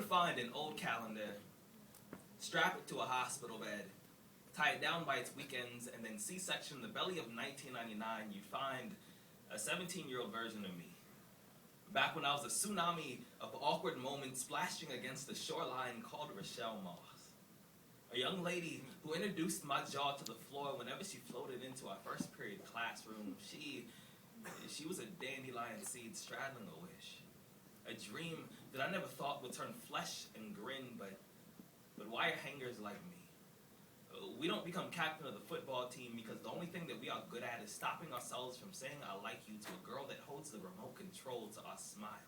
would find an old calendar, strap it to a hospital bed, tie it down by its weekends, and then C-section the belly of 1999, you'd find a 17-year-old version of me. Back when I was a tsunami of awkward moments splashing against the shoreline called Rochelle Moss. A young lady who introduced my jaw to the floor whenever she floated into our first period classroom. She was a dandelion seed straddling a wish. A dream that I never thought would turn flesh and grin, but wire hangers like me. We don't become captain of the football team because the only thing that we are good at is stopping ourselves from saying I like you to a girl that holds the remote control to our smiles.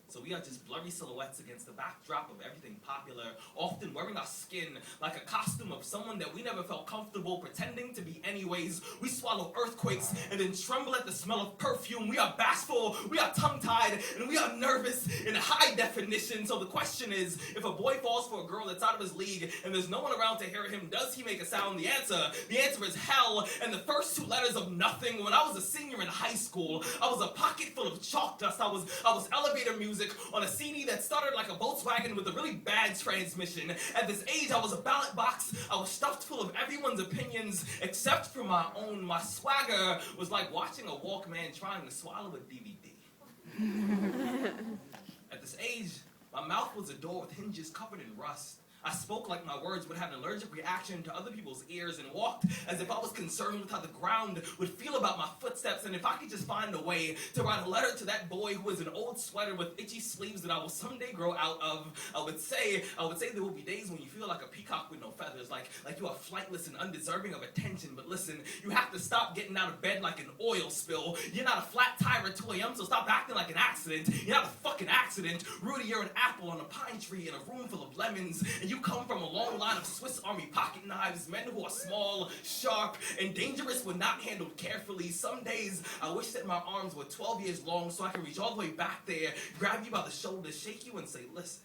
So we are just blurry silhouettes against the backdrop of everything popular, often wearing our skin like a costume of someone that we never felt comfortable pretending to be anyways. We swallow earthquakes and then tremble at the smell of perfume. We are bashful, we are tongue-tied, and we are nervous in high definition. So the question is, if a boy falls for a girl that's out of his league and there's no one around to hear him, does he make a sound? The answer is hell, and the first two letters of nothing. When I was a senior in high school, I was a pocket full of chalk dust. I was elevator music on a CD that started like a Volkswagen with a really bad transmission. At this age, I was a ballot box. I was stuffed full of everyone's opinions except for my own. My swagger was like watching a Walkman trying to swallow a DVD. At this age, my mouth was a door with hinges covered in rust. I spoke like my words would have an allergic reaction to other people's ears and walked as if I was concerned with how the ground would feel about my footsteps, and if I could just find a way to write a letter to that boy who is an old sweater with itchy sleeves that I will someday grow out of. I would say there will be days when you feel like a peacock with no feathers, like you are flightless and undeserving of attention. But listen, you have to stop getting out of bed like an oil spill. You're not a flat tire at 2 a.m., so stop acting like an accident. You're not a fucking accident. Rudy, you're an apple on a pine tree in a room full of lemons, and you come from a long line of Swiss Army pocket knives, men who are small, sharp, and dangerous when not handled carefully. Some days, I wish that my arms were 12 years long so I could reach all the way back there, grab you by the shoulders, shake you, and say, listen,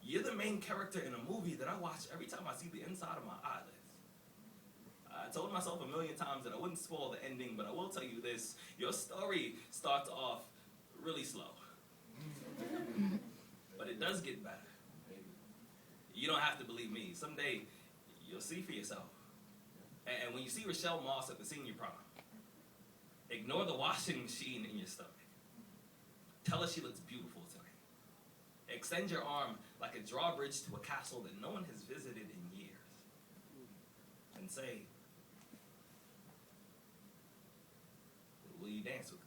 you're the main character in a movie that I watch every time I see the inside of my eyelids. I told myself a million times that I wouldn't spoil the ending, but I will tell you this. Your story starts off really slow. But it does get better. You don't have to believe me. Someday, you'll see for yourself. And when you see Rochelle Moss at the senior prom, ignore the washing machine in your stomach. Tell her she looks beautiful tonight. Extend your arm like a drawbridge to a castle that no one has visited in years. And say, will you dance with me?